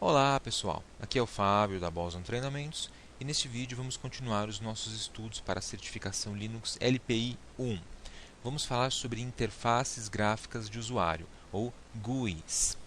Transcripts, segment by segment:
Olá pessoal, aqui é o Fábio da Boston Treinamentos e neste vídeo vamos continuar os nossos estudos para a certificação Linux LPI 1. Vamos falar sobre interfaces gráficas de usuário, ou GUIs.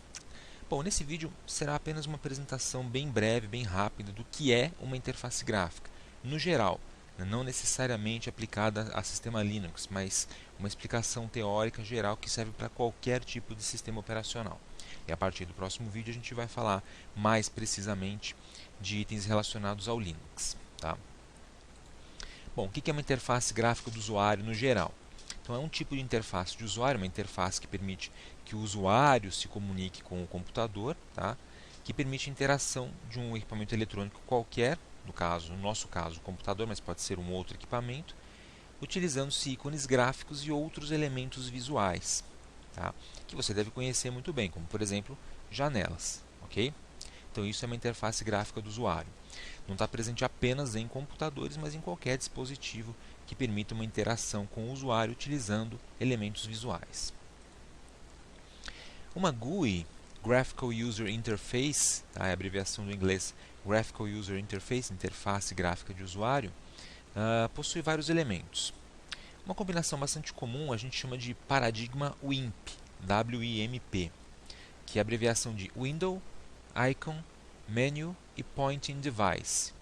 Bom, nesse vídeo será apenas uma apresentação bem breve, bem rápida do que é uma interface gráfica, no geral, não necessariamente aplicada a sistema Linux, mas uma explicação teórica geral que serve para qualquer tipo de sistema operacional. E a partir do próximo vídeo a gente vai falar mais precisamente de itens relacionados ao Linux. Tá? Bom, o que é uma interface gráfica do usuário no geral? Então é um tipo de interface de usuário, uma interface que permite que o usuário se comunique com o computador, tá? Que permite a interação de um equipamento eletrônico qualquer, no nosso caso, o computador, mas pode ser um outro equipamento, utilizando-se ícones gráficos e outros elementos visuais, tá? Que você deve conhecer muito bem, como por exemplo janelas, ok? Então isso é uma interface gráfica do usuário. Não está presente apenas em computadores, mas em qualquer dispositivo que permita uma interação com o usuário utilizando elementos visuais. Uma GUI, Graphical User Interface, tá? É a abreviação do inglês Graphical User Interface, interface gráfica de usuário, possui vários elementos. Uma combinação bastante comum a gente chama de paradigma WIMP, WIMP, que é a abreviação de Window, Icon, Menu e Pointing Device,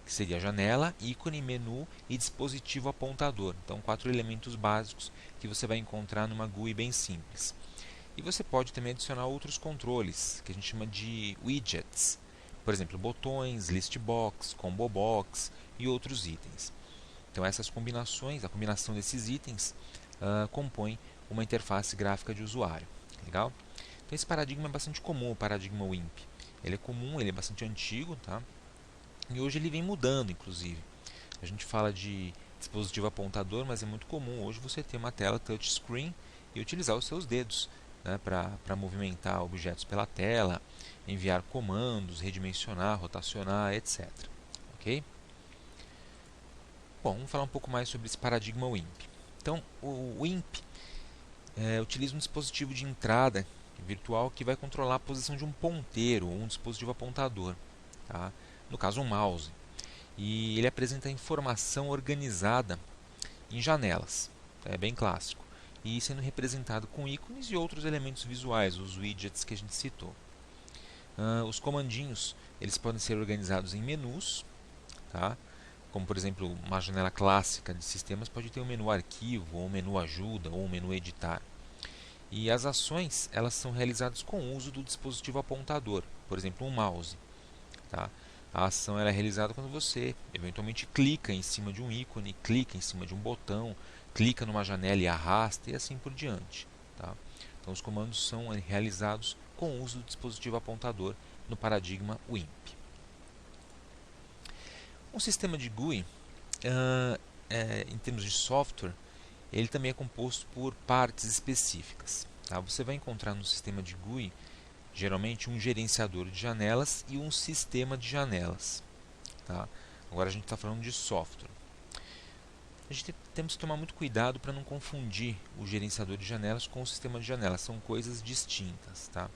que seria janela, ícone, menu e dispositivo apontador. Então, 4 elementos básicos que você vai encontrar numa GUI bem simples. E você pode também adicionar outros controles, que a gente chama de widgets. Por exemplo, botões, list box, combo box e outros itens. Então, essas combinações, a combinação desses itens, compõe uma interface gráfica de usuário. Legal? Então, esse paradigma é bastante comum, o paradigma WIMP. Ele é comum, ele é bastante antigo, tá? E hoje ele vem mudando, inclusive. A gente fala de dispositivo apontador, mas é muito comum hoje você ter uma tela touchscreen e utilizar os seus dedos, né, para movimentar objetos pela tela, enviar comandos, redimensionar, rotacionar, etc. Ok? Bom, vamos falar um pouco mais sobre esse paradigma WIMP. Então, o WIMP utiliza um dispositivo de entrada virtual que vai controlar a posição de um ponteiro ou um dispositivo apontador, tá? No caso um mouse. E ele apresenta informação organizada em janelas, é bem clássico, e sendo representado com ícones e outros elementos visuais, os widgets que a gente citou. Os comandinhos eles podem ser organizados em menus, tá? Como por exemplo uma janela clássica de sistemas pode ter um menu arquivo, ou um menu ajuda, ou um menu editar. E as ações elas são realizadas com o uso do dispositivo apontador, por exemplo um mouse. Tá? A ação ela é realizada quando você eventualmente clica em cima de um ícone, clica em cima de um botão, clica numa janela e arrasta e assim por diante. Tá? Então os comandos são realizados com o uso do dispositivo apontador no paradigma WIMP. Um sistema de GUI, em termos de software, ele também é composto por partes específicas. Tá? Você vai encontrar no sistema de GUI geralmente um gerenciador de janelas e um sistema de janelas. Tá? Agora a gente está falando de software. Temos que tomar muito cuidado para não confundir o gerenciador de janelas com o sistema de janelas. São coisas distintas. Tá?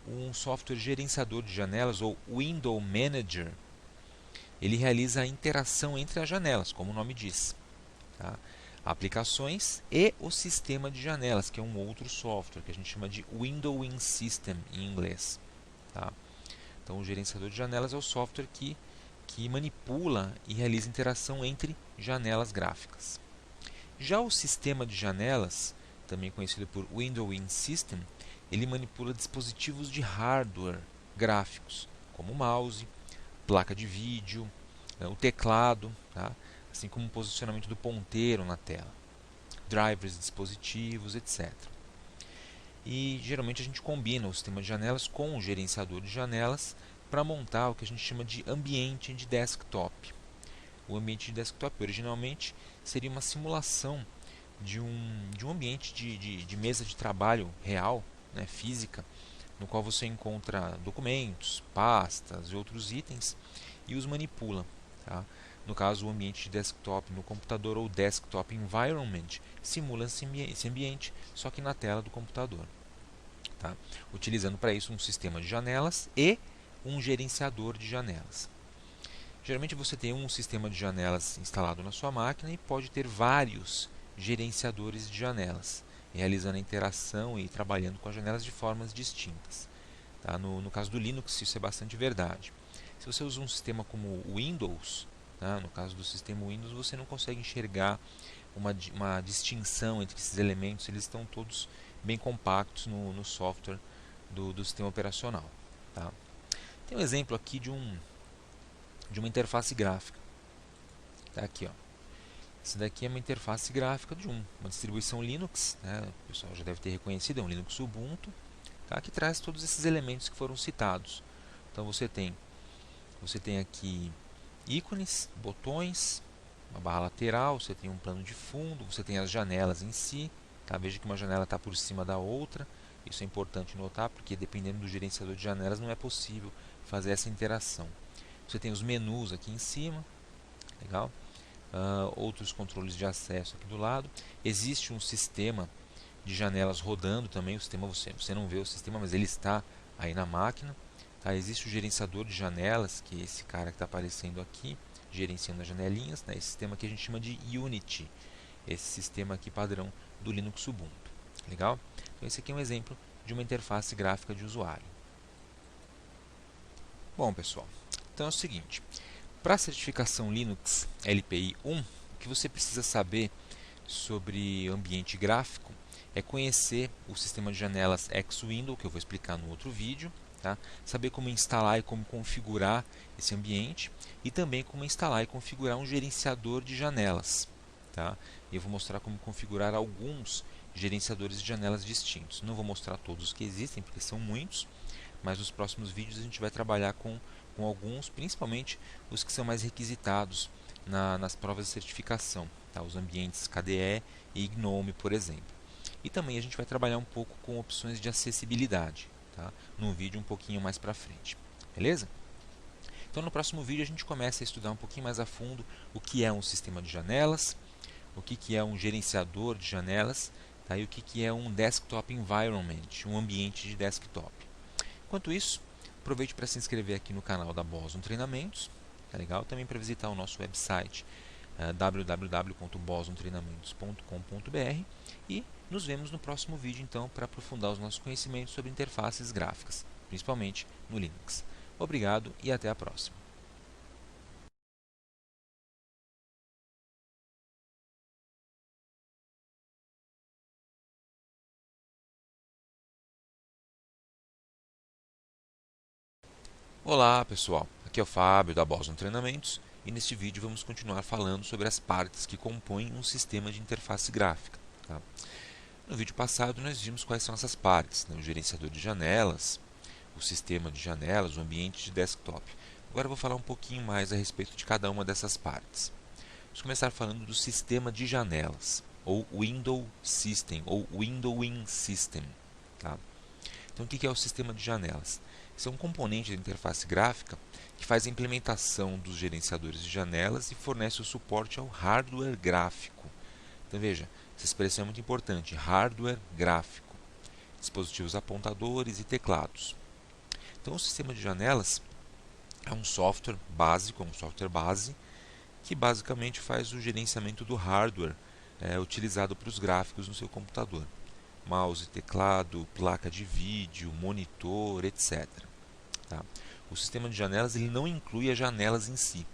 Um software gerenciador de janelas, ou Window Manager, ele realiza a interação entre as janelas, como o nome diz. Tá? Aplicações e o sistema de janelas, que é um outro software que a gente chama de Windowing System em inglês. Tá? Então, o gerenciador de janelas é o software que manipula e realiza interação entre janelas gráficas. Já o sistema de janelas, também conhecido por Windowing System, ele manipula dispositivos de hardware gráficos, como o mouse, placa de vídeo, o teclado, tá? Assim como o posicionamento do ponteiro na tela, drivers de dispositivos, etc. E geralmente a gente combina o sistema de janelas com o gerenciador de janelas para montar o que a gente chama de ambiente de desktop. O ambiente de desktop originalmente seria uma simulação de um ambiente de mesa de trabalho real, né, física, no qual você encontra documentos, pastas e outros itens e os manipula. Tá? No caso, o ambiente de desktop no computador ou desktop environment simula esse ambiente, só que na tela do computador. tá? Utilizando para isso um sistema de janelas e um gerenciador de janelas. Geralmente você tem um sistema de janelas instalado na sua máquina e pode ter vários gerenciadores de janelas, realizando a interação e trabalhando com as janelas de formas distintas. Tá? No caso do Linux, isso é bastante verdade. Se você usa um sistema como o Windows, tá? No caso do sistema Windows, você não consegue enxergar uma distinção entre esses elementos, eles estão todos bem compactos no software do sistema operacional. Tá? Tem um exemplo aqui de uma interface gráfica. Tá aqui, ó. Essa daqui é uma interface gráfica de uma distribuição Linux, né? O pessoal já deve ter reconhecido, é um Linux Ubuntu, tá? Que traz todos esses elementos que foram citados. Então você tem aqui ícones, botões, uma barra lateral, você tem um plano de fundo, você tem as janelas em si, tá? Veja que uma janela está por cima da outra, isso é importante notar, porque dependendo do gerenciador de janelas não é possível fazer essa interação. Você tem os menus aqui em cima, legal? Outros controles de acesso aqui do lado. Existe um sistema de janelas rodando também, o sistema você não vê o sistema, mas ele está aí na máquina. Tá? Existe o gerenciador de janelas, que é esse cara que está aparecendo aqui, gerenciando as janelinhas, né? Esse sistema que a gente chama de Unity, esse sistema aqui padrão do Linux Ubuntu. Legal? Então esse aqui é um exemplo de uma interface gráfica de usuário. Bom, pessoal, então é o seguinte, para a certificação Linux LPI 1, o que você precisa saber sobre ambiente gráfico é conhecer o sistema de janelas X-Window, que eu vou explicar no outro vídeo, tá? Saber como instalar e como configurar esse ambiente e também como instalar e configurar um gerenciador de janelas. Tá? E eu vou mostrar como configurar alguns gerenciadores de janelas distintos. Não vou mostrar todos os que existem, porque são muitos, mas nos próximos vídeos a gente vai trabalhar com alguns, principalmente os que são mais requisitados nas provas de certificação, tá? Os ambientes KDE e GNOME, por exemplo. E também a gente vai trabalhar um pouco com opções de acessibilidade, tá? Num vídeo um pouquinho mais para frente, beleza? Então no próximo vídeo a gente começa a estudar um pouquinho mais a fundo o que é um sistema de janelas, o que é um gerenciador de janelas, tá? E o que é um desktop environment, um ambiente de desktop. Enquanto isso, aproveite para se inscrever aqui no canal da Boson Treinamentos, tá legal? Também para visitar o nosso website www.bosontreinamentos.com.br e nos vemos no próximo vídeo então para aprofundar os nossos conhecimentos sobre interfaces gráficas, principalmente no Linux. Obrigado e até a próxima. Olá pessoal, aqui é o Fábio da Boson Treinamentos e neste vídeo vamos continuar falando sobre as partes que compõem um sistema de interface gráfica. Tá? No vídeo passado nós vimos quais são essas partes, né? O gerenciador de janelas, o sistema de janelas, o ambiente de desktop. Agora eu vou falar um pouquinho mais a respeito de cada uma dessas partes. Vamos começar falando do sistema de janelas, ou Window System, ou Windowing System. Tá? Então o que é o sistema de janelas? Isso é um componente da interface gráfica que faz a implementação dos gerenciadores de janelas e fornece o suporte ao hardware gráfico. Então veja, essa expressão é muito importante, hardware gráfico, dispositivos apontadores e teclados. Então o sistema de janelas é um software básico, um software base, que basicamente faz o gerenciamento do hardware utilizado para os gráficos no seu computador. Mouse, teclado, placa de vídeo, monitor, etc. Tá? O sistema de janelas ele não inclui as janelas em si.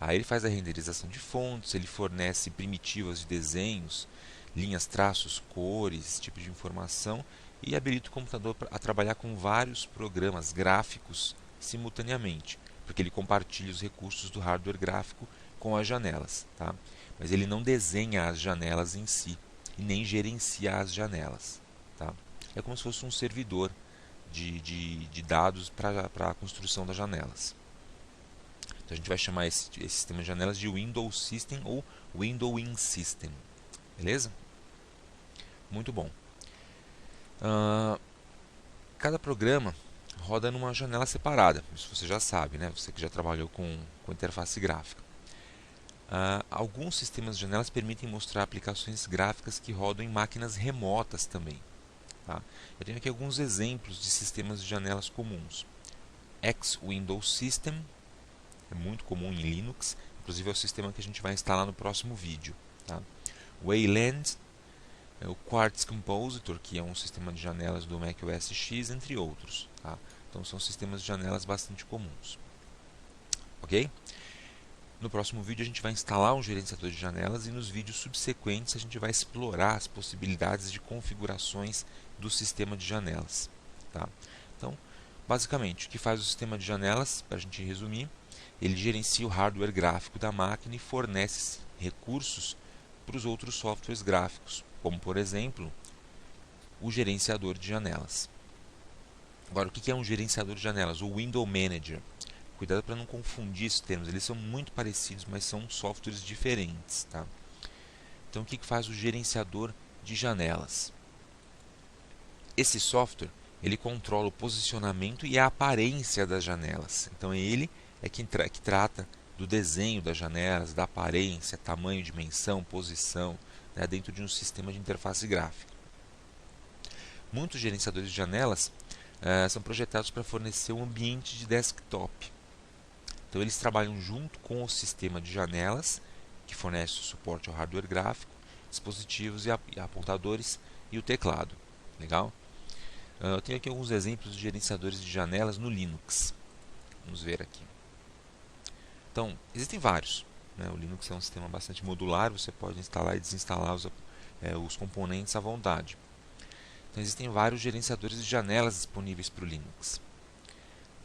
Aí ele faz a renderização de fontes, ele fornece primitivas de desenhos, linhas, traços, cores, esse tipo de informação e habilita o computador a trabalhar com vários programas gráficos simultaneamente, porque ele compartilha os recursos do hardware gráfico com as janelas. Tá? Mas ele não desenha as janelas em si e nem gerencia as janelas. Tá? É como se fosse um servidor de dados para a construção das janelas. Então a gente vai chamar esse sistema de janelas de Windows System ou Windowing System. Beleza? Muito bom. Cada programa roda numa janela separada. Isso você já sabe, né? Você que já trabalhou com interface gráfica. Alguns sistemas de janelas permitem mostrar aplicações gráficas que rodam em máquinas remotas também. Tá? Eu tenho aqui alguns exemplos de sistemas de janelas comuns. X-Window System, é muito comum em Linux, inclusive é o sistema que a gente vai instalar no próximo vídeo. Tá? Wayland, o Quartz Compositor, que é um sistema de janelas do Mac OS X, entre outros. Tá? Então são sistemas de janelas bastante comuns. Ok? No próximo vídeo a gente vai instalar um gerenciador de janelas e nos vídeos subsequentes a gente vai explorar as possibilidades de configurações do sistema de janelas. Tá? Então, basicamente, o que faz o sistema de janelas, para a gente resumir, ele gerencia o hardware gráfico da máquina e fornece recursos para os outros softwares gráficos, como por exemplo, o gerenciador de janelas. Agora, o que é um gerenciador de janelas? O Window Manager. Cuidado para não confundir esses termos, eles são muito parecidos, mas são softwares diferentes. Tá? Então, o que faz o gerenciador de janelas? Esse software ele controla o posicionamento e a aparência das janelas. Então, ele é que trata do desenho das janelas, da aparência, tamanho, dimensão, posição, né, dentro de um sistema de interface gráfica. Muitos gerenciadores de janelas são projetados para fornecer um ambiente de desktop. Então eles trabalham junto com o sistema de janelas, que fornece o suporte ao hardware gráfico, dispositivos e apontadores e o teclado. Legal? Eu tenho aqui alguns exemplos de gerenciadores de janelas no Linux. Vamos ver aqui. Então, existem vários. Né? O Linux é um sistema bastante modular, você pode instalar e desinstalar os componentes à vontade. Então, existem vários gerenciadores de janelas disponíveis para o Linux.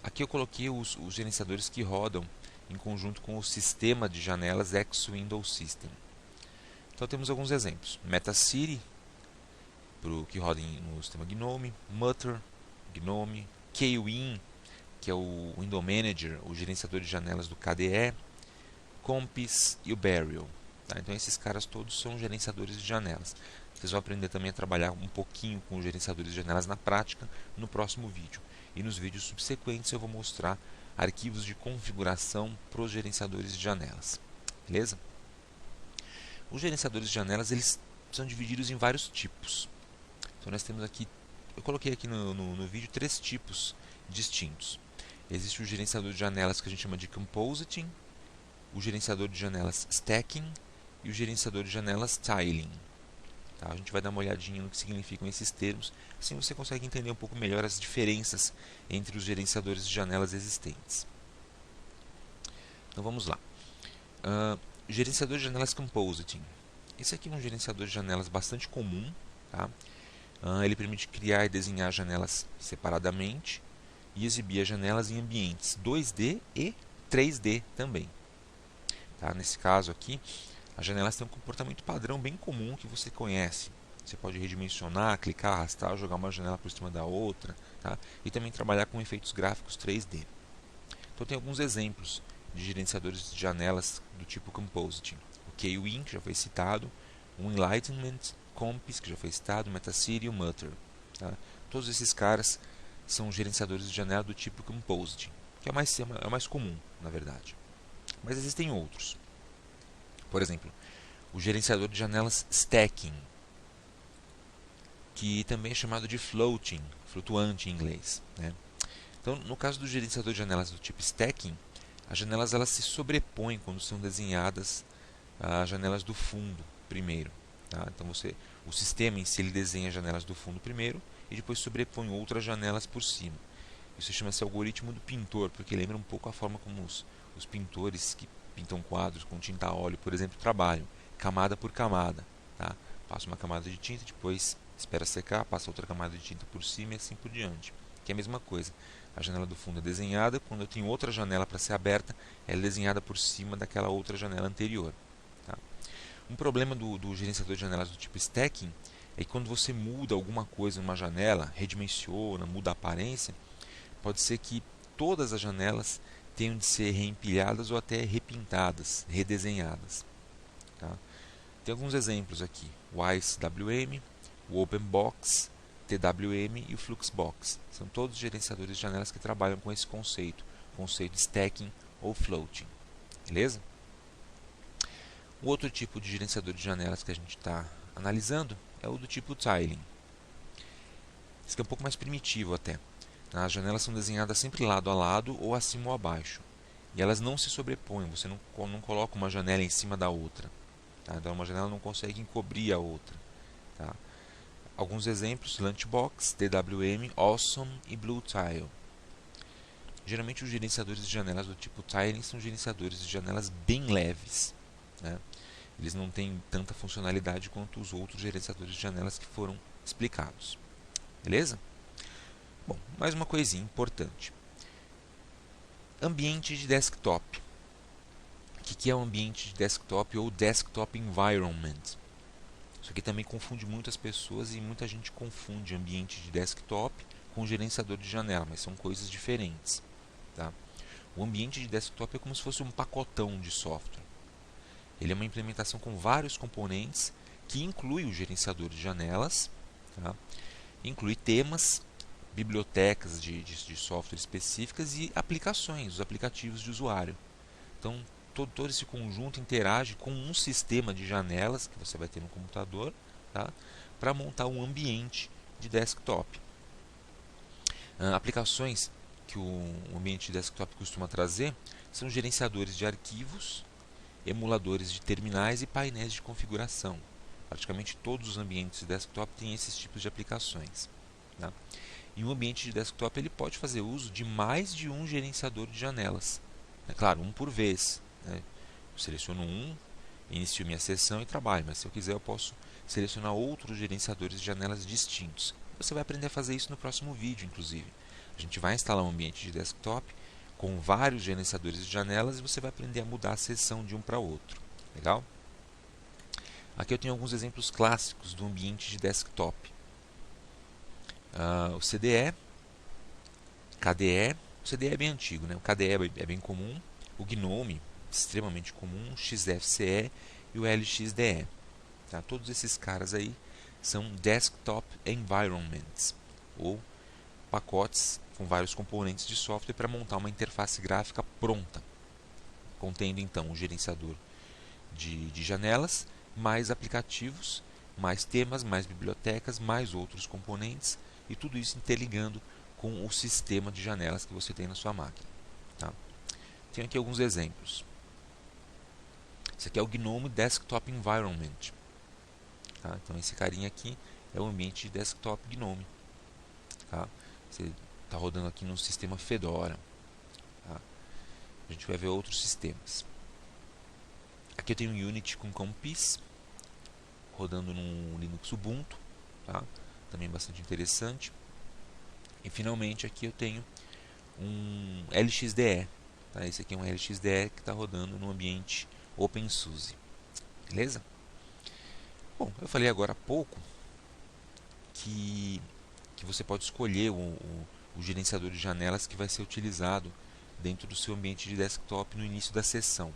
Aqui eu coloquei os gerenciadores que rodam em conjunto com o sistema de janelas X-Window System. Então temos alguns exemplos. Metacity, que roda no sistema GNOME, Mutter, GNOME, Kwin, que é o Window Manager, o gerenciador de janelas do KDE, Compiz e o Burial. Tá? Então esses caras todos são gerenciadores de janelas. Vocês vão aprender também a trabalhar um pouquinho com os gerenciadores de janelas na prática no próximo vídeo. E nos vídeos subsequentes eu vou mostrar arquivos de configuração para os gerenciadores de janelas. Beleza? Os gerenciadores de janelas eles são divididos em vários tipos. Então nós temos aqui, eu coloquei aqui no vídeo 3 tipos distintos. Existe o gerenciador de janelas que a gente chama de Compositing, o gerenciador de janelas Stacking e o gerenciador de janelas Tiling. Tá? A gente vai dar uma olhadinha no que significam esses termos, assim você consegue entender um pouco melhor as diferenças entre os gerenciadores de janelas existentes. Então vamos lá. Gerenciador de janelas Compositing. Esse aqui é um gerenciador de janelas bastante comum. Tá? Ele permite criar e desenhar janelas separadamente e exibir as janelas em ambientes 2D e 3D também. Tá? Nesse caso aqui, as janelas têm um comportamento padrão bem comum que você conhece. Você pode redimensionar, clicar, arrastar, jogar uma janela por cima da outra. Tá? E também trabalhar com efeitos gráficos 3D. Então tem alguns exemplos de gerenciadores de janelas do tipo Compositing. O Kwin, que já foi citado, o Enlightenment, Compiz, que já foi citado, o Metacity e o Mutter. Tá? Todos esses caras são gerenciadores de janela do tipo Compositing, que é o mais comum, na verdade. Mas existem outros. Por exemplo, o gerenciador de janelas Stacking, que também é chamado de Floating, flutuante em inglês. Né? Então, no caso do gerenciador de janelas do tipo Stacking, as janelas elas se sobrepõem quando são desenhadas as janelas do fundo primeiro. Tá? Então, o sistema em si ele desenha as janelas do fundo primeiro e depois sobrepõe outras janelas por cima. Isso chama-se algoritmo do pintor, porque lembra um pouco a forma como os pintores que pintam quadros com tinta a óleo, por exemplo, trabalham, camada por camada. Tá? Passa uma camada de tinta, depois espera secar, passa outra camada de tinta por cima e assim por diante. Que é a mesma coisa. A janela do fundo é desenhada, quando eu tenho outra janela para ser aberta, ela é desenhada por cima daquela outra janela anterior. Tá? Um problema do gerenciador de janelas do tipo Stacking é que quando você muda alguma coisa numa janela, redimensiona, muda a aparência, pode ser que todas as janelas tenham de ser reempilhadas ou até repintadas, redesenhadas. Tá? Tem alguns exemplos aqui: o IceWM, o OpenBox, TWM e o Fluxbox. São todos gerenciadores de janelas que trabalham com esse conceito de stacking ou floating. Beleza? O outro tipo de gerenciador de janelas que a gente está analisando é o do tipo tiling. Esse aqui é um pouco mais primitivo até. As janelas são desenhadas sempre lado a lado ou acima ou abaixo. E elas não se sobrepõem, você não coloca uma janela em cima da outra. Tá? Então uma janela não consegue encobrir a outra. Tá? Alguns exemplos: Lunchbox, DWM, Awesome e Blue Tile. Geralmente os gerenciadores de janelas do tipo Tiling são gerenciadores de janelas bem leves. Né? Eles não têm tanta funcionalidade quanto os outros gerenciadores de janelas que foram explicados. Beleza? Bom, mais uma coisinha importante. Ambiente de desktop. O que é um ambiente de desktop ou desktop environment? Isso aqui também confunde muitas pessoas e muita gente confunde ambiente de desktop com gerenciador de janela, mas são coisas diferentes. Tá? O ambiente de desktop é como se fosse um pacotão de software. Ele é uma implementação com vários componentes que inclui o gerenciador de janelas, tá? Inclui temas, bibliotecas de software específicas e aplicações, os aplicativos de usuário. Então, todo esse conjunto interage com um sistema de janelas que você vai ter no computador, tá? Para montar um ambiente de desktop. Aplicações que o ambiente de desktop costuma trazer são gerenciadores de arquivos, emuladores de terminais e painéis de configuração. Praticamente todos os ambientes de desktop têm esses tipos de aplicações. Tá? E um ambiente de desktop ele pode fazer uso de mais de um gerenciador de janelas. É claro, um por vez. Né? Eu seleciono um, inicio minha sessão e trabalho, mas se eu quiser eu posso selecionar outros gerenciadores de janelas distintos. Você vai aprender a fazer isso no próximo vídeo, inclusive. A gente vai instalar um ambiente de desktop com vários gerenciadores de janelas e você vai aprender a mudar a sessão de um para outro. Legal? Aqui eu tenho alguns exemplos clássicos do ambiente de desktop. O CDE, KDE. O CDE é bem antigo, né? O KDE é bem comum. O GNOME, extremamente comum. O XFCE e o LXDE. Tá? Todos esses caras aí são desktop environments, ou pacotes com vários componentes de software para montar uma interface gráfica pronta, contendo então o gerenciador de janelas, mais aplicativos, mais temas, mais bibliotecas, mais outros componentes, e tudo isso interligando com o sistema de janelas que você tem na sua máquina. Tá? Tenho aqui alguns exemplos. Esse aqui é o GNOME Desktop Environment. Tá? Então esse carinha aqui é o ambiente de desktop GNOME. Tá? Você está rodando aqui no sistema Fedora. Tá? A gente vai ver outros sistemas. Aqui eu tenho um Unity com Compiz, rodando no Linux Ubuntu. Tá? Também bastante interessante. E finalmente aqui eu tenho um LXDE. Tá? Esse aqui é um LXDE que está rodando no ambiente OpenSUSE. Beleza? Bom, eu falei agora há pouco que você pode escolher o gerenciador de janelas que vai ser utilizado dentro do seu ambiente de desktop no início da sessão.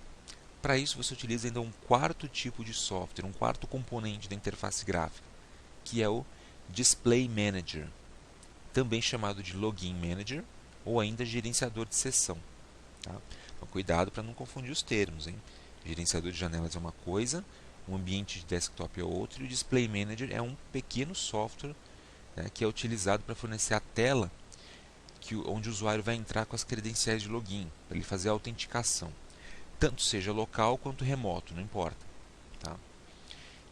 Para isso você utiliza ainda um quarto tipo de software, um quarto componente da interface gráfica, que é o Display Manager, também chamado de Login Manager ou ainda gerenciador de sessão. Tá? Então, cuidado para não confundir os termos. Hein? Gerenciador de janelas é uma coisa, o ambiente de desktop é outro, e o Display Manager é um pequeno software, né, que é utilizado para fornecer a tela onde o usuário vai entrar com as credenciais de login, para ele fazer a autenticação. Tanto seja local quanto remoto, não importa. Tá?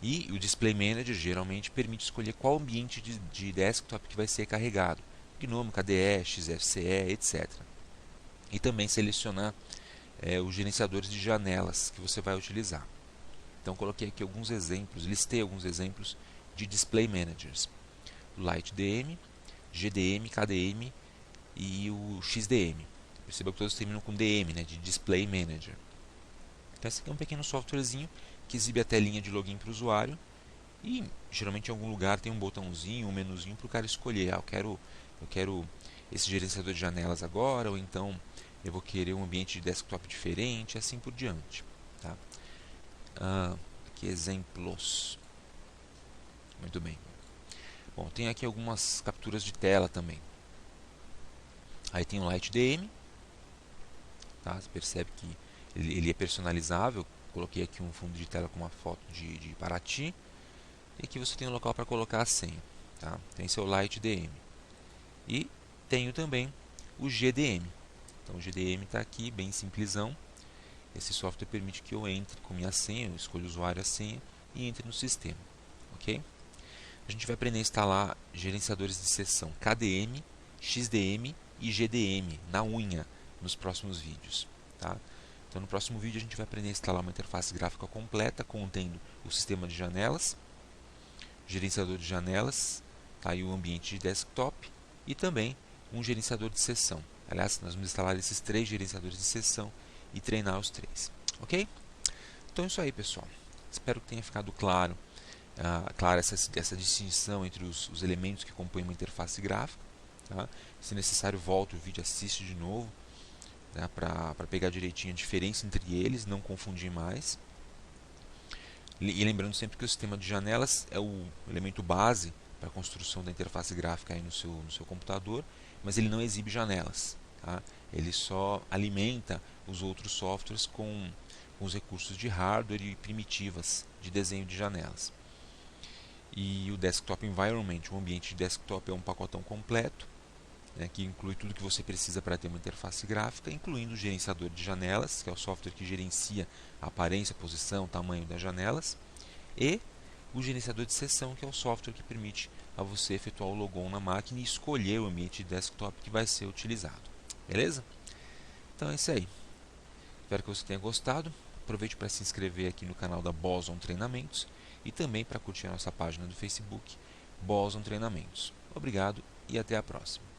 E o Display Manager geralmente permite escolher qual ambiente de desktop que vai ser carregado. GNOME, KDE, XFCE, etc. E também selecionar os gerenciadores de janelas que você vai utilizar. Então coloquei aqui alguns exemplos, listei alguns exemplos de Display Managers. O LightDM, GDM, KDM e o XDM. Perceba que todos terminam com DM, né, de Display Manager. Então esse aqui é um pequeno softwarezinho que exibe a telinha de login para o usuário e geralmente em algum lugar tem um botãozinho, um menuzinho para o cara escolher. Eu quero esse gerenciador de janelas agora, ou então eu vou querer um ambiente de desktop diferente, assim por diante. Tá? Aqui exemplos. Muito bem. Bom, tem aqui algumas capturas de tela também. Aí tem o LightDM. Tá? Você percebe que ele é personalizável. Coloquei aqui um fundo de tela com uma foto de Paraty. E aqui você tem um local para colocar a senha. Tá? Então esse é o LightDM. E tenho também o GDM. Então o GDM está aqui, bem simplesão. Esse software permite que eu entre com minha senha, eu escolho o usuário e a senha e entre no sistema. Ok? A gente vai aprender a instalar gerenciadores de sessão KDM, XDM e GDM na unha nos próximos vídeos. Tá? Então no próximo vídeo a gente vai aprender a instalar uma interface gráfica completa contendo o sistema de janelas, gerenciador de janelas, tá? E o ambiente de desktop e também um gerenciador de sessão. Aliás, nós vamos instalar esses 3 gerenciadores de sessão e treinar os 3. Ok? Então é isso aí, pessoal. Espero que tenha ficado claro, essa distinção entre os elementos que compõem uma interface gráfica. Tá? Se necessário, volta o vídeo, assiste de novo, né, para pegar direitinho a diferença entre eles, não confundir mais. E lembrando sempre que o sistema de janelas é o elemento base para a construção da interface gráfica aí no seu computador, mas ele não exibe janelas. Tá? Ele só alimenta os outros softwares com os recursos de hardware e primitivas de desenho de janelas. E o Desktop Environment, o ambiente de desktop, é um pacotão completo, né, que inclui tudo que você precisa para ter uma interface gráfica, incluindo o gerenciador de janelas, que é o software que gerencia a aparência, a posição, o tamanho das janelas, e o gerenciador de sessão, que é o software que permite a você efetuar o logon na máquina e escolher o ambiente de desktop que vai ser utilizado. Beleza? Então é isso aí. Espero que você tenha gostado. Aproveite para se inscrever aqui no canal da Boson Treinamentos e também para curtir a nossa página do Facebook, Boson Treinamentos. Obrigado e até a próxima.